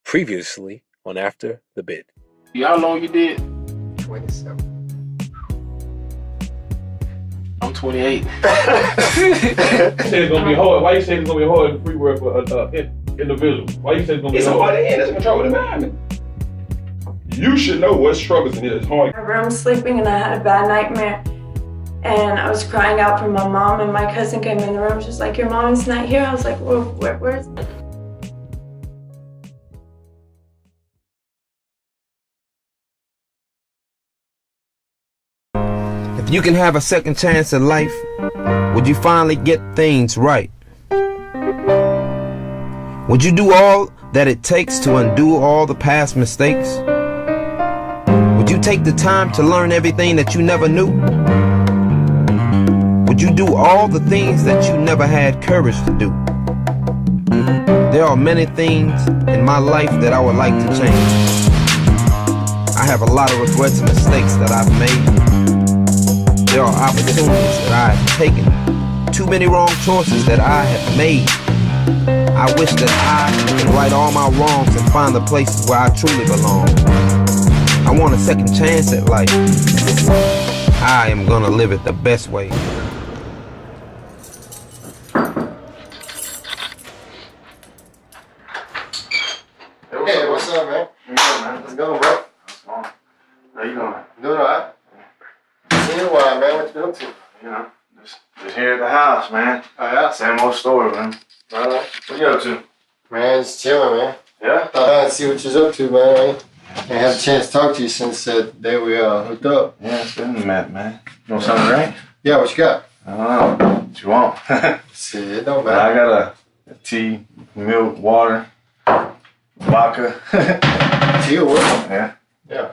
Previously on After the Bid. How long you did? 27. I'm 28. You said it's gonna be hard. Why you say it's gonna be hard in free work for individuals? Why you say it's gonna be It's hard? hard to end. It's a controlled environment. You should know what struggles in it is hard. I remember sleeping and I had a bad nightmare. And I was crying out for my mom, and my cousin came in the room. She's like, "Your mom is not here." I was like, well, where's... If you can have a second chance at life, would you finally get things right? Would you do all that it takes to undo all the past mistakes? Would you take the time to learn everything that you never knew? Would you do all the things that you never had courage to do? There are many things in my life that I would like to change. I have a lot of regrets and mistakes that I've made. There are opportunities that I have taken, too many wrong choices that I have made. I wish that I could right all my wrongs and find the places where I truly belong. I want a second chance at life. I am gonna live it the best way. Hey, what's up, man? How's it going, bro? How you doing? Doing alright? Seen you in a while, man. What you been up to? You know, just here at the house, man. Oh, yeah? Same old story, man. Alright. What you up to? Man, just chilling, man. Yeah? Thought I'd see what you're up to, man. I ain't had a chance to talk to you since that day we hooked up. Yeah, it's been a minute, man. You want something to drink? Yeah, what you got? I don't know. What you want? See, it don't I matter. got a tea, milk, water, vodka. Tea or what? Yeah. Yeah.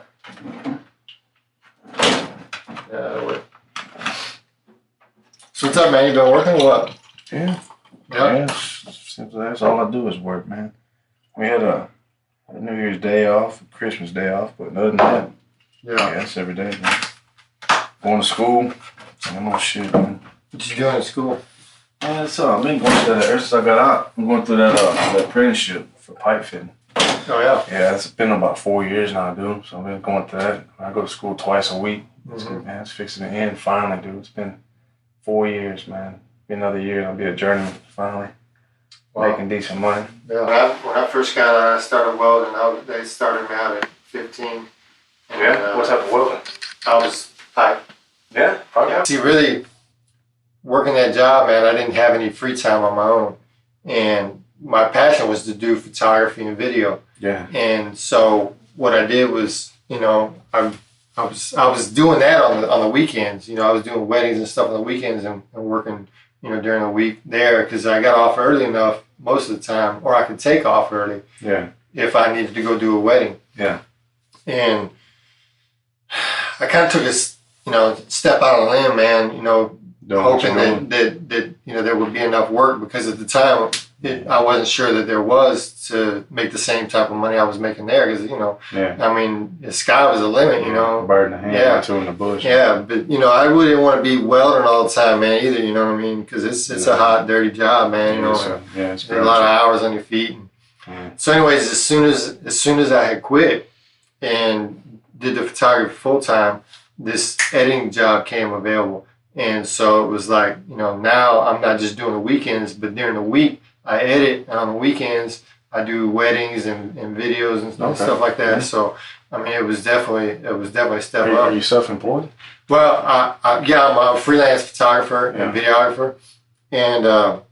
Yeah, what? So what's up, man? You been working or what? Yeah. Yeah. Yeah, simply that's all I do is work, man. We had a New Year's Day off, Christmas Day off, but other than that, yeah, that's every day, man. Going to school, same old shit, man. What you doing in school? Yeah, so I've been going through that ever since I got out. I'm going through that apprenticeship for pipe fitting. Oh, yeah. Yeah, it's been about 4 years now, dude. So I've been going through that. I go to school twice a week. Man, it's fixing to end finally, dude. It's been 4 years, man. Be another year, I'll be a journeyman finally. Wow. Making decent money. Yeah. When I first got out, I started welding. They started me out at 15. And, What type of welding? I was pipe. Yeah, probably. Yeah. See, really working that job, man, I didn't have any free time on my own. And my passion was to do photography and video. Yeah. And so what I did was, you know, I was doing that on the weekends. You know, I was doing weddings and stuff on the weekends and working, you know, during the week there because I got off early enough most of the time, or I could take off early. Yeah. If I needed to go do a wedding. Yeah. And I kind of took a, you know, step out on a limb, man, you know, hoping that you know, there would be enough work because at the time I wasn't sure that there was to make the same type of money I was making there because, you know, I mean, the sky was the limit, you know. Bird in the hand, yeah. two in the bush. Yeah, but, you know, I wouldn't want to be welding all the time, man, either, you know what I mean? Because it's a hot, dirty job, man, you know. It's a lot of hours on your feet. So anyways, as soon as I had quit and did the photography full time, this editing job came available. And so it was like, you know, now I'm not just doing the weekends, but during the week I edit, and on the weekends I do weddings and videos and stuff like that. So I mean, it was definitely a step up. Are you self-employed? Well, I'm a freelance photographer and videographer, and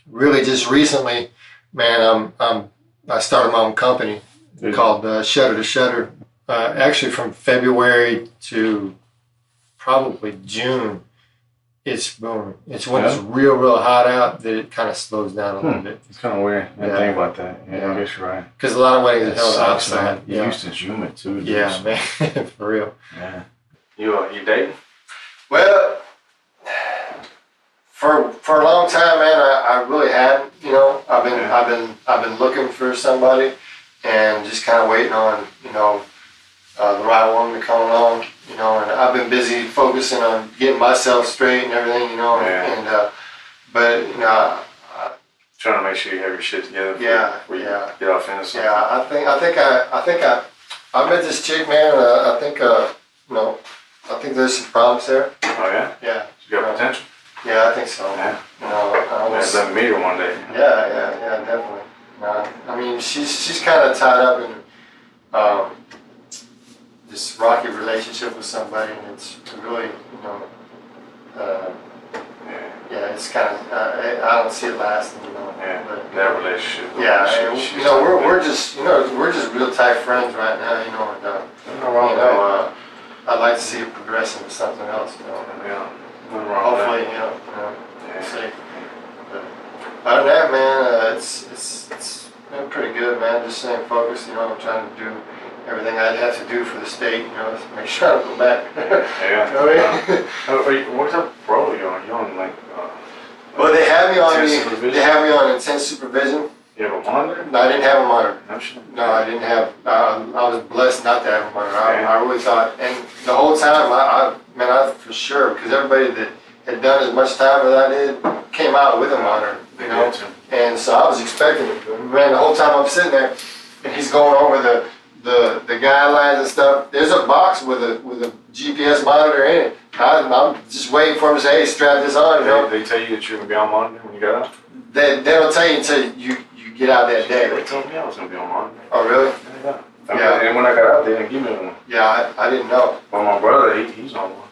really just recently, man, I started my own company called Shutter to Shutter. Actually, from February to probably June, it's booming. It's when it's real hot out that it kind of slows down a little bit. It's kind of weird. I didn't think about that. Yeah, I guess you're right. Because a lot of weddings are held outside. Houston's humid too. Yeah, man, for real. Yeah. You dating? Well, for a long time, man, I really hadn't. You know, I've been looking for somebody, and just kind of waiting on, you know, the right woman to come along. You know, and I've been busy focusing on getting myself straight and everything. You know, but you know, trying to make sure you have your shit together. Before you get off into something. Yeah, I met this chick, man. I think there's some problems there. Oh yeah. Yeah. You got potential. Yeah, I think so. Yeah. I Let me meet her one day. Yeah, definitely. I mean, she's kind of tied up in this rocky relationship with somebody, and it's really, it's kind of, I don't see it lasting, Yeah, but, that relationship. Yeah, and, we're just real tight friends right now, and, Nothing wrong with that. I'd like to see it progress into something else, Yeah, nothing wrong with hopefully, that. see. But other than that, man, it's been pretty good, man. Just staying focused, I'm trying to do everything I'd have to do for the state, to make sure I don't go back. What type of role are you on? You on like? Well, they have me on intense intense supervision. You have a monitor? No, I didn't have a monitor. No, I didn't have. I was blessed not to have a monitor. I really thought, and the whole time, I for sure, because everybody that had done as much time as I did came out with a monitor, And so I was expecting it. Man, the whole time I'm sitting there, and he's going over the guidelines and stuff. There's a box with a GPS monitor in it. I'm just waiting for him to say, "Hey, strap this on." They tell you that you're gonna be on monitor when you got out. They don't tell you until you get out that day. They told me I was gonna be on monitor. Oh, really? Yeah. And when I got out, they didn't give me one. Yeah, I didn't know. Well, my brother, he's on one.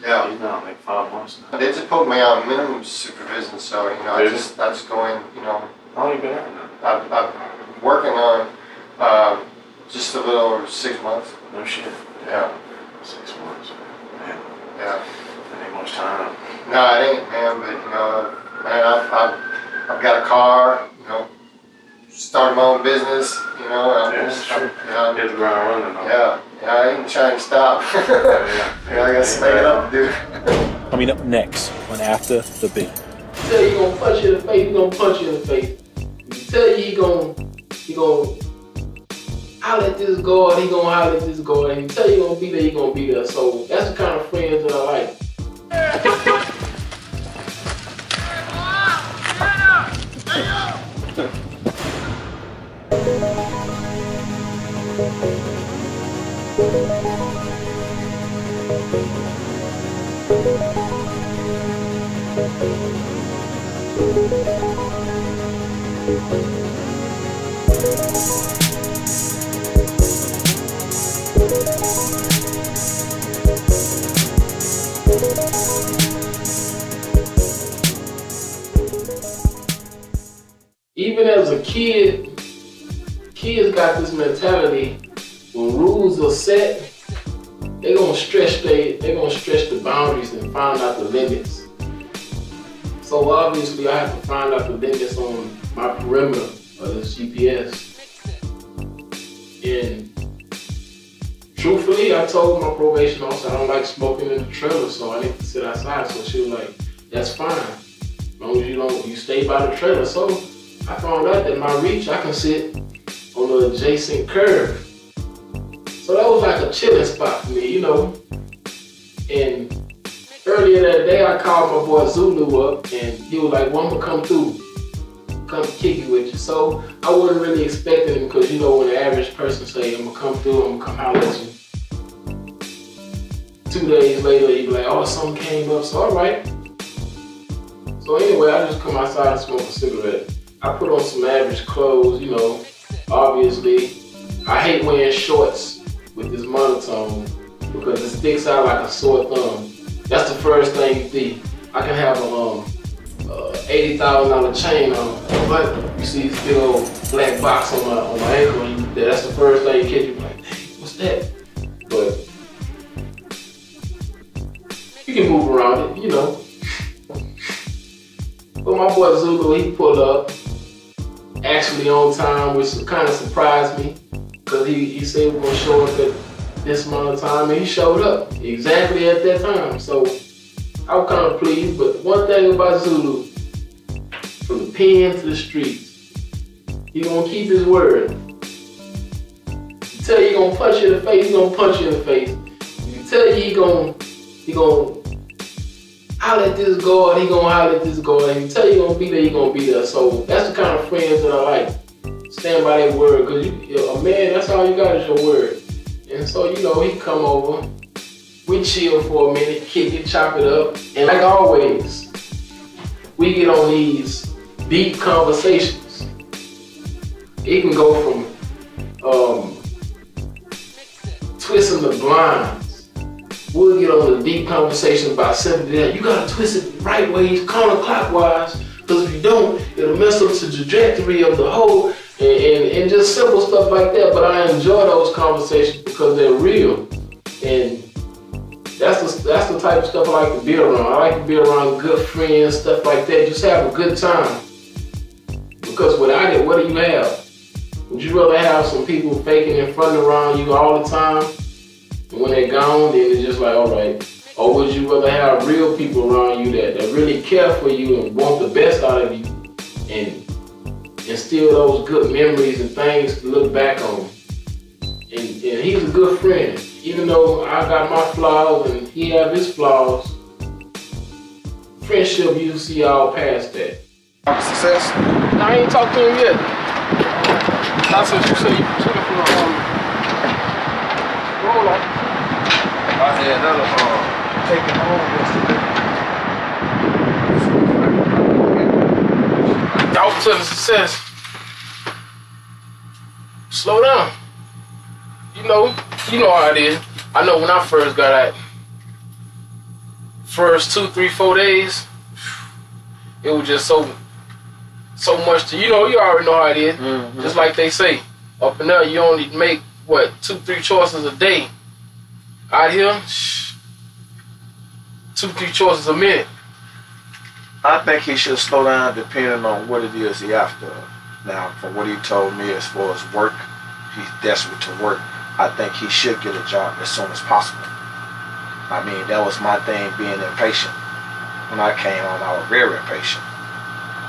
Yeah. He's been on like 5 months now. They just put me on minimum supervision, so I just go in. How long you been out now? I'm working on just a little over 6 months. No shit. Yeah. 6 months. Man. Yeah. That ain't much time. No, it ain't, man. But man, I've got a car. Started my own business. That's true. Hit the ground running. Yeah. I ain't trying to stop. I got to make it up, dude. Coming up next on After the Beat. Tell you he gonna punch you in the face, he gonna punch you in the face. If you tell you he gonna holler at this guard, he gonna holler at this guard. And if you tell you he gonna be there, he gonna be there. So that's the kind of friends that I like. Even as a kid, kids got this mentality, when rules are set, they're gonna stretch the boundaries and find out the limits. So obviously I have to find out the limits on my perimeter of this GPS. And truthfully, I told my probation officer I don't like smoking in the trailer, so I need to sit outside. So she was like, that's fine, as long as you stay by the trailer. So I found out that my reach, I can sit on the adjacent curb. So that was like a chilling spot for me, And earlier that day, I called my boy Zulu up, and he was like, well, I'm gonna come through, come kick it with you. So I wasn't really expecting him, because when the average person say, I'm gonna come through, I'm gonna come holler at you. 2 days later, he'd be like, oh, something came up, so all right. So anyway, I just come outside and smoke a cigarette. I put on some average clothes, obviously. I hate wearing shorts with this monotone because it sticks out like a sore thumb. That's the first thing you see. I can have a $80,000 chain on, but you see this big old black box on my ankle, and that's the first thing you catch. You're like, dang, what's that? But you can move around it, But my boy Zulu, he pulled up, actually on time, which kind of surprised me, because he said we were going to show up at this amount of time, and he showed up exactly at that time. So I was kind of pleased, but one thing about Zulu, from the pen to the streets, he gonna keep his word. You tell you he gonna punch you in the face, he gonna punch you in the face. If you tell you he gonna holler at this guard, he gonna holler at this guard. If he tell you gonna be there, he gonna be there. So that's the kind of friends that I like. Stand by that word, cause a man, that's all you got is your word. And so, you know, he come over, we chill for a minute, kick it, chop it up. And like always, we get on these deep conversations. It can go from twisting the blinds. We'll get on the deep conversation about something that you gotta twist it the right ways, counterclockwise, because if you don't, it'll mess up the trajectory of the whole, and just simple stuff like that. But I enjoy those conversations because they're real, and that's the type of stuff I like to be around. I like to be around good friends, stuff like that. Just have a good time. Because without it, what do you have? Would you rather have some people faking and fronting around you all the time, and when they're gone, then it's just like, all right? Or would you rather have real people around you that really care for you and want the best out of you, and instill those good memories and things to look back on? And he's a good friend. Even though I got my flaws and he have his flaws, friendship, you see all past that. Success? I ain't talked to him yet. That's what you say. You took it from the roll on. I had another taking home yesterday. Y'all to the success. Slow down. You know how it is. I know when I first got out, first 2, 3, 4 days, it was just so much to, you already know how it is. Mm-hmm. Just like they say, up in there, you only make, 2, 3 choices a day. Out here, 2, 3 choices a minute. I think he should slow down depending on what it is he after. Now, from what he told me as far as work, he's desperate to work. I think he should get a job as soon as possible. I mean, that was my thing, being impatient. When I came home, I was very impatient.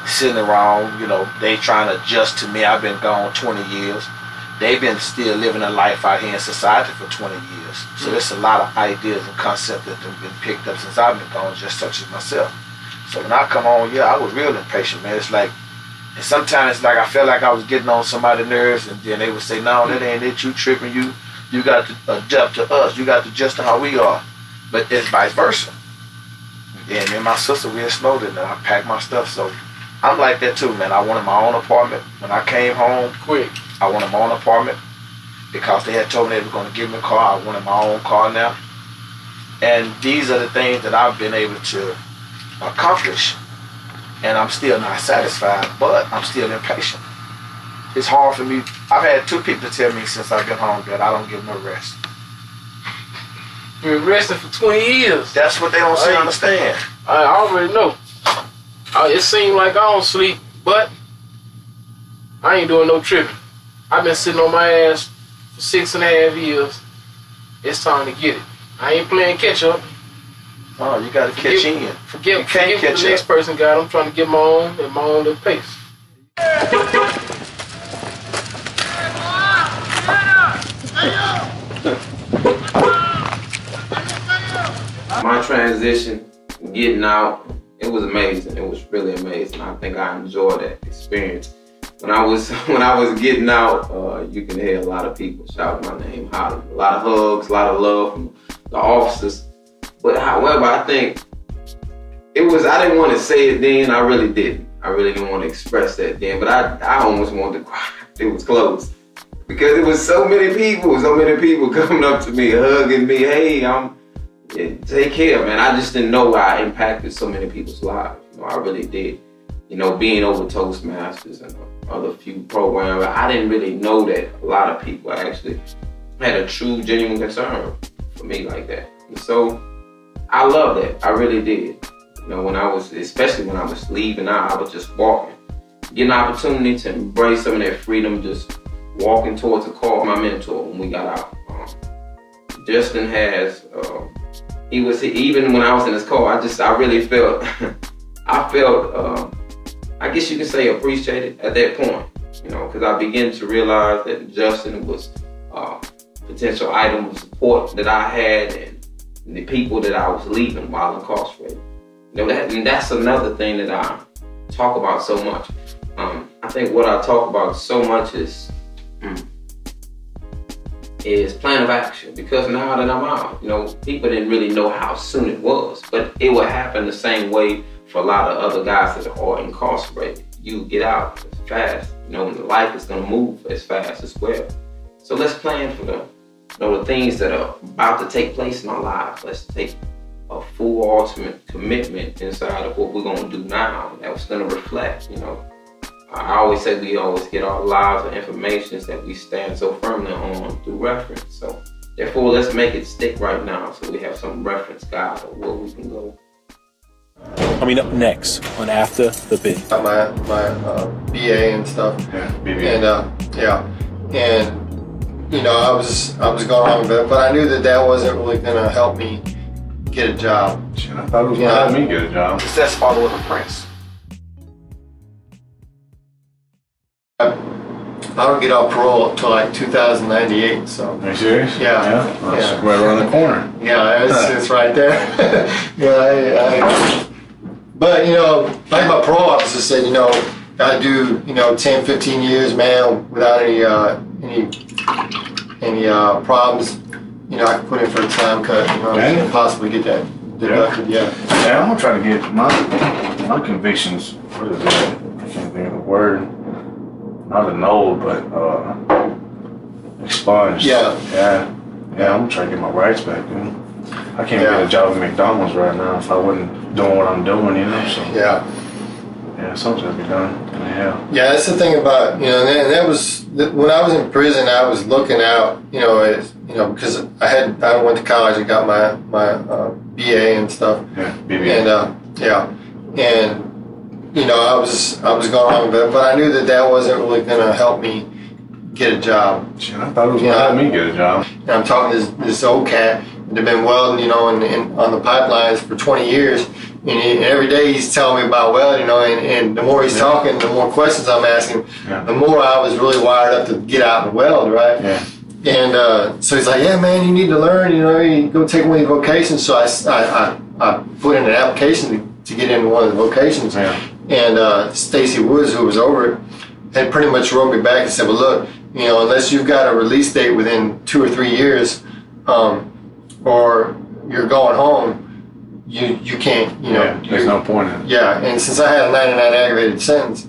Sitting around, they trying to adjust to me. I've been gone 20 years. They've been still living a life out here in society for 20 years. So there's a lot of ideas and concepts that have been picked up since I've been gone, just such as myself. So when I come home, I was real impatient, man. It's like, and sometimes it's like I felt like I was getting on somebody's nerves, and then they would say, no, that ain't it, you tripping, you got to adapt to us, you got to adjust to how we are. But it's vice versa. And me and my sister, we exploded, and I packed my stuff, so I'm like that too, man. I wanted my own apartment. When I came home, quick, I wanted my own apartment because they had told me they were going to give me a car. I wanted my own car now. And these are the things that I've been able to accomplish. And I'm still not satisfied, but I'm still impatient. It's hard for me. I've had 2 people tell me since I've been home that I don't give no rest. You've been resting for 20 years. That's what they don't seem to understand. I already know. It seems like I don't sleep, but I ain't doing no tripping. I've been sitting on my ass for 6.5 years. It's time to get it. I ain't playing catch up. Oh, you gotta catch in. Forget you can't what catch the next person got. I'm trying to get my own at my own little pace. My transition, getting out, it was amazing. It was really amazing. I think I enjoyed that experience. When I was getting out, you can hear a lot of people shout my name, hollering. A lot of hugs, a lot of love from the officers. But however, I think I didn't want to say it then, I really didn't. I really didn't want to express that then, but I almost wanted to cry. It was close. Because it was so many people coming up to me, hugging me, hey, take care, man. I just didn't know I impacted so many people's lives. I really did. Being over Toastmasters and other few programs, I didn't really know that a lot of people actually had a true, genuine concern for me like that. And so I love that. I really did. Especially when I was leaving out, I was just walking. Getting an opportunity to embrace some of that freedom, just walking towards the car. My mentor, when we got out, Justin has, even when I was in his car, I really felt, I guess you could say appreciated at that point, because I began to realize that Justin was a potential item of support that I had and the people that I was leaving while incarcerated. And that's another thing that I talk about so much. I think what I talk about so much is plan of action, because now that I'm out, people didn't really know how soon it was, but it would happen the same way for a lot of other guys that are incarcerated. You get out as fast, and life is gonna move as fast as well. So let's plan for the things that are about to take place in our lives. Let's take a full ultimate commitment inside of what we're gonna do now that's gonna reflect, I always say we always get our lives and information that we stand so firmly on through reference. So therefore, let's make it stick right now so we have some reference guide of where we can go. Coming up next on After the Bid. Got my BA and stuff. Yeah, BBA. And I was going on with it, but I knew that wasn't really gonna help me get a job. Shit, I thought it was gonna help me get a job. Success follow with a prince. I don't get off parole until like 2098, so. Are you serious? Yeah. That's right around the corner. Yeah, it's right there. But, like my parole officer said, I do, 10, 15 years, man, without any problems. I can put in for a time cut, and possibly get that deducted, yeah. Yeah, I'm gonna try to get my convictions, what is that? I can't think of the word. Not annulled, but expunged. Yeah, I'm gonna try to get my rights back, dude. I can't get a job at McDonald's right now if I wasn't doing what I'm doing, so. Yeah, something's gotta be done. Yeah, that's the thing about, and that was, when I was in prison, I was looking out, because I went to college and got my BA and stuff. Yeah, BBA. And I was going on with it, but I knew that wasn't really gonna help me get a job. Shit, I thought it was gonna help me get a job. And I'm talking to this old cat, they've been welding, on the pipelines for 20 years. And every day he's telling me about welding, and the more he's talking, the more questions I'm asking, the more I was really wired up to get out and weld, right? Yeah. And so he's like, yeah, man, you need to learn, you go take one of these vocations. So I put in an application to get into one of the vocations. Yeah. And Stacy Woods, who was over it, had pretty much wrote me back and said, well, look, unless you've got a release date within 2 or 3 years, or you're going home, you can't, there's no point in it. Yeah, and since I had a 99 aggravated sentence,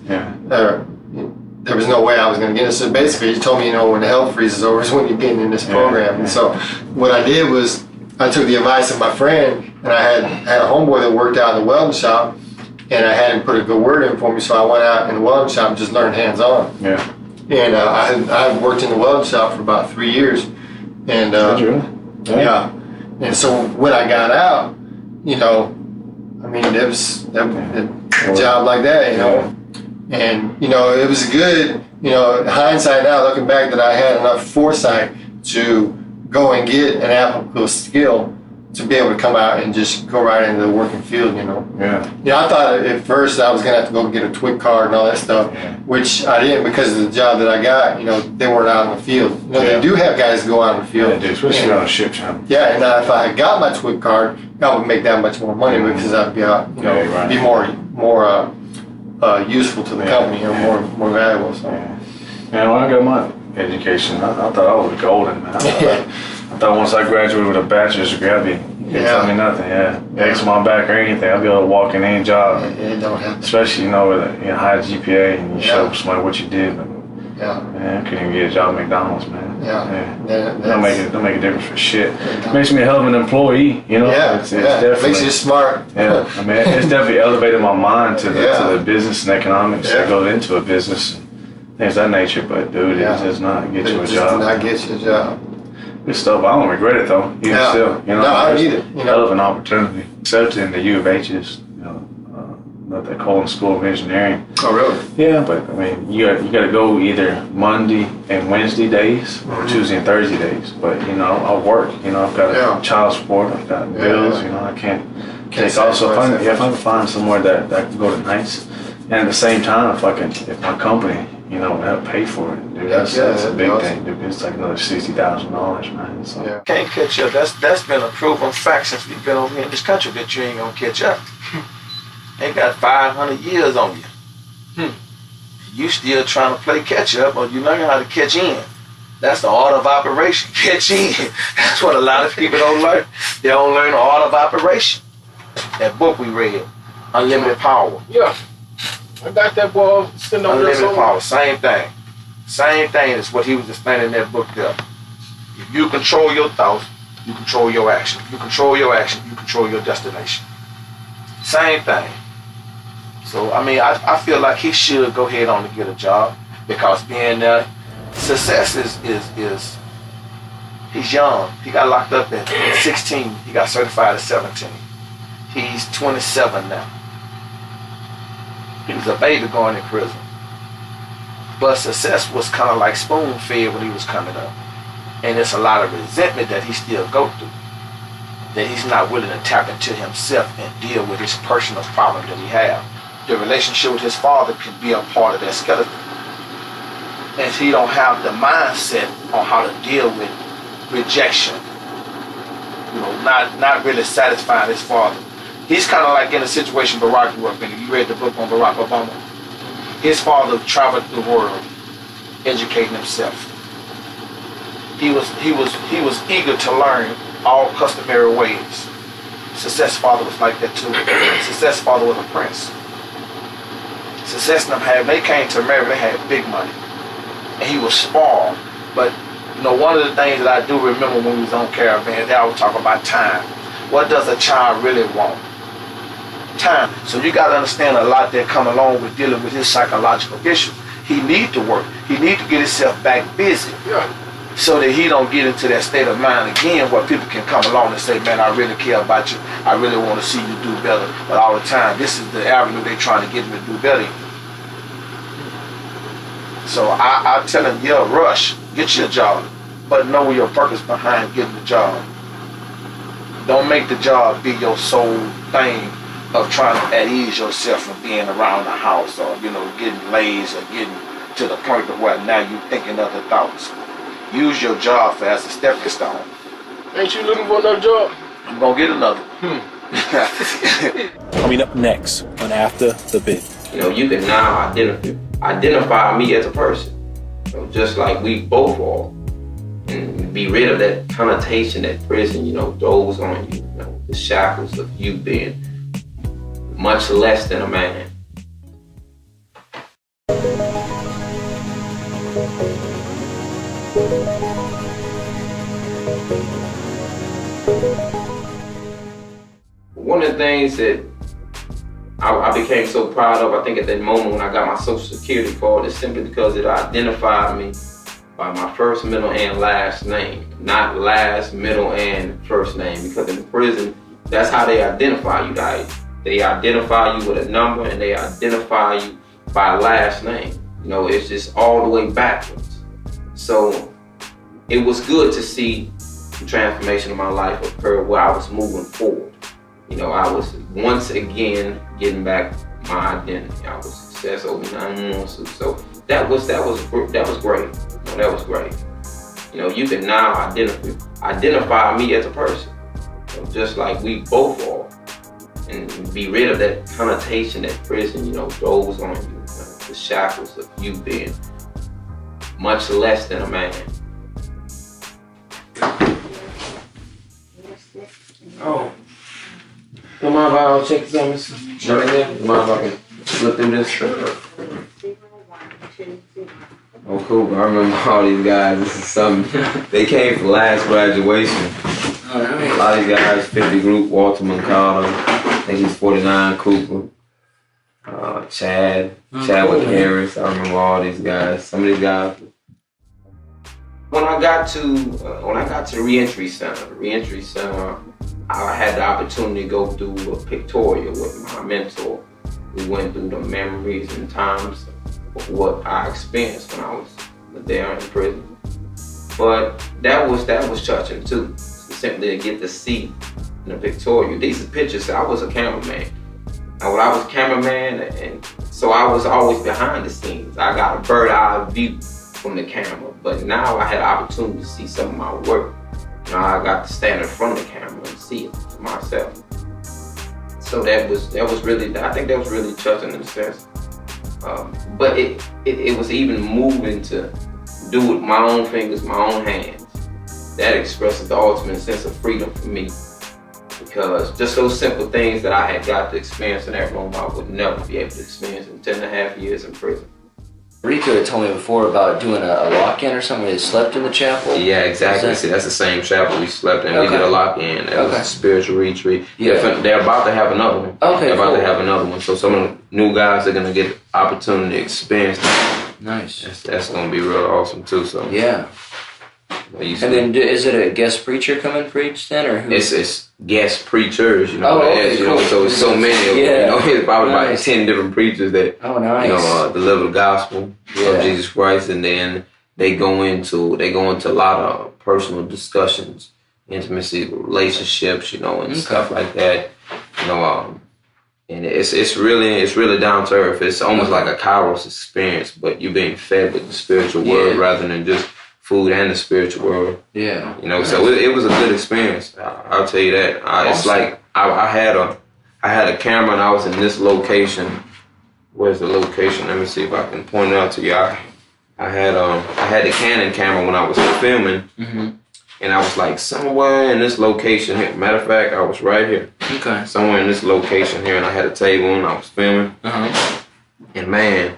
there was no way I was going to get it. So basically, he told me, when the hell freezes over is when you're getting in this program. And so what I did was I took the advice of my friend, and I had a homeboy that worked out in the welding shop, and I had him put a good word in for me. So I went out in the welding shop and just learned hands-on. Yeah. And I worked in the welding shop for about 3 years. And and so when I got out, there was a job like that, and it was good, hindsight now, looking back, that I had enough foresight to go and get an applicable skill to be able to come out and just go right into the working field, I thought at first I was gonna have to go get a TWIC card and all that stuff, which I didn't, because of the job that I got. They weren't out in the field. They do have guys go out in the field. Yeah, they do, especially on a ship job. Yeah, and if I had got my TWIC card, I would make that much more money, because I'd be out, be more useful to the company, more valuable. So. Yeah, when I got my education, I thought I was golden, man. I thought once I graduated with a bachelor's degree, I'd be, tell me nothing, X on my back or anything, I'd be able to walk in any job. It don't happen. Especially, with a high GPA, and you show somebody what you did. But, man, I couldn't even get a job at McDonald's, man. Don't make a difference for shit. It makes me a hell of an employee, It's definitely, makes you smart. It's definitely elevated my mind to the business and economics that goes into a business. Things of that nature, but dude, it does not get you a job. It does not get you a job. Good stuff. I don't regret it though. Even still, No, I don't either. Hell of an opportunity. Except in the U of H's, not the Colon School of Engineering. Oh, really? Yeah, but you got to go either Monday and Wednesday days or Tuesday and Thursday days. But I work. I've got child support. I've got bills. I can't take off. So if I can find somewhere that I can go to nights, and at the same time, if my company, you know, help pay for it. Dude, that's a big thing. Dude. It's like another $60,000, man. So. Yeah. Can't catch up. That's been a proven fact since we've been over here in this country that you ain't gonna catch up. They got 500 years on you. You still trying to play catch up, or you learn how to catch in. That's the art of operation. Catch in. That's what a lot of people don't learn. They don't learn the art of operation. That book we read, Unlimited Power. Yeah. I got that boy sitting on there. Unlimited Power, same thing. Same thing as what he was explaining in that book there. If you control your thoughts, you control your action. If you control your action, you control your destination. Same thing. So, I mean, I feel like he should go ahead on to get a job, because being there, success is he's young. He got locked up at 16. He got certified at 17. He's 27 now. He was a baby going in prison. But success was kind of like spoon-fed when he was coming up. And it's a lot of resentment that he still go through. That he's not willing to tap into himself and deal with his personal problem that he have. The relationship with his father can be a part of that skeleton. And he don't have the mindset on how to deal with rejection. You know, not really satisfying his father. He's kind of like in a situation Barack grew up in. If you read the book on Barack Obama, his father traveled the world educating himself. He was eager to learn all customary ways. Success father was like that too. Success father was a prince. Success them had, they came to America, they had big money. And he was spoiled. But you know, one of the things that I do remember when we was on Caravan, they always talk about time. What does a child really want? Time. So you got to understand a lot that come along with dealing with his psychological issues. He need to work. He need to get himself back busy. Yeah. So that he don't get into that state of mind again where people can come along and say, man, I really care about you. I really want to see you do better. But all the time, this is the avenue they're trying to get him to do better. So I tell him, yeah, rush, get your job, but know your purpose behind getting the job. Don't make the job be your sole thing of trying to ease yourself from being around the house, or, you know, getting lazy, or getting to the point of where now you're thinking other thoughts. Use your job as a stepping stone. Ain't you looking for another job? I'm gonna get another. Coming up next on After the Bit. You know, you can now identify me as a person, you know, just like we both are, and be rid of that connotation that prison, you know, throws on you, you know, the shackles of you being much less than a man. One of the things that I became so proud of, I think at that moment when I got my Social Security card, is simply because it identified me by my first, middle, and last name, not last, middle, and first name. Because in prison, that's how they identify you, guys. They identify you with a number, and they identify you by last name. You know, it's just all the way backwards. So it was good to see the transformation of my life occur where I was moving forward. You know, I was once again getting back my identity. I was success over 9 months. So that was great. You know, that was great. You know, you can now identify me as a person, you know, just like we both are, and be rid of that connotation that prison, you know, throws on you, you know, the shackles of you being much less than a man. Oh. Come on, I'll check something. Right there. Come on, I can flip through this. Oh, cool. I remember all these guys. This is something. They came for last graduation. A lot of these guys, 50 group, Walter Mercado. I think he's 49, Cooper. Chadwick Harris. I remember all these guys. Some of these guys. When I got to the reentry center, I had the opportunity to go through a pictorial with my mentor. We went through the memories and times of what I experienced when I was there in prison. But that was touching too, simply to get to see in the pictorial. These are pictures. I was a cameraman. Now, I was cameraman, and so I was always behind the scenes. I got a bird eye view from the camera, but now I had the opportunity to see some of my work. Now I got to stand in front of the camera and see it for myself. So that was really, I think that was really touching in a sense. But it was even moving to do with my own fingers, my own hands. That expresses the ultimate sense of freedom for me. Because just those simple things that I had got to experience in that room, I would never be able to experience in 10.5 years in prison. Rico had told me before about doing a lock-in or something where they slept in the chapel. Yeah, exactly. See, that's the same chapel we slept in. Okay. We did a lock-in. It was a spiritual retreat. Yeah. They're about to have another one. Okay, They're about to have another one. So some of the new guys are going to get the opportunity to experience that. Nice. That's going to be real awesome, too. So yeah. And then is it a guest preacher come and preach then, or who? It's guest preachers, you know. Oh, okay, you know, so it's so many of them. Yeah. You know, it's probably Nice. about 10 different preachers that deliver the gospel of Jesus Christ, and then they go into a lot of personal discussions, intimacy, relationships, you know, and stuff like that. You know, and it's really down to earth. It's almost like a Kairos experience, but you're being fed with the spiritual word rather than just food and the spiritual world. Yeah. You know, so it was a good experience. I'll tell you that. It's like I had a camera and I was in this location. Where's the location? Let me see if I can point it out to you. I had the Canon camera when I was filming, and I was like somewhere in this location here. Matter of fact, I was right here. Okay. Somewhere in this location here, and I had a table and I was filming. And man,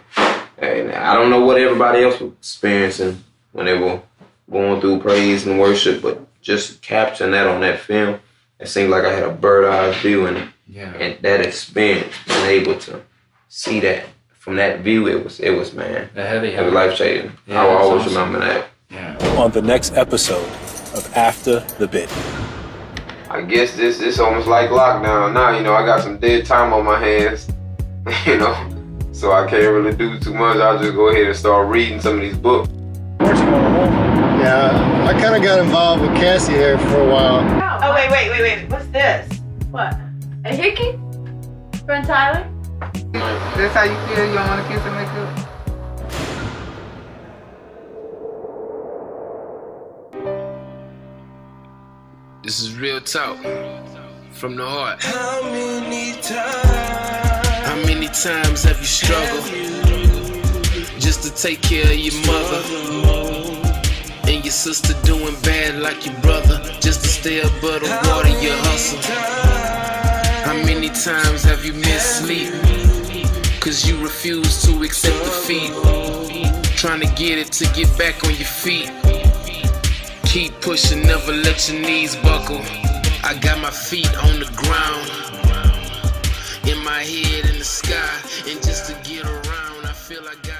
I don't know what everybody else was experiencing when they were going through praise and worship, but just capturing that on that film, it seemed like I had a bird eye view, and that experience, being able to see that from that view, it was man, it was life changing. Yeah, I will always awesome. remember that. Yeah. On the next episode of After the Bit. I guess this almost like lockdown now. You know, I got some dead time on my hands. You know, so I can't really do too much. I'll just go ahead and start reading some of these books. Yeah, I kind of got involved with Cassie there for a while. Oh, wait. What's this? What? A hickey? From Tyler? That's how you feel? You don't want to kiss and make up? This is real talk from the heart. How many times have you struggled just to take care of your mother? And your sister doing bad like your brother, just to stay above the water, you hustle. How many times have you missed sleep? Cause you refuse to accept defeat. Trying to get it to get back on your feet. Keep pushing, never let your knees buckle. I got my feet on the ground, in my head in the sky. And just to get around, I feel I got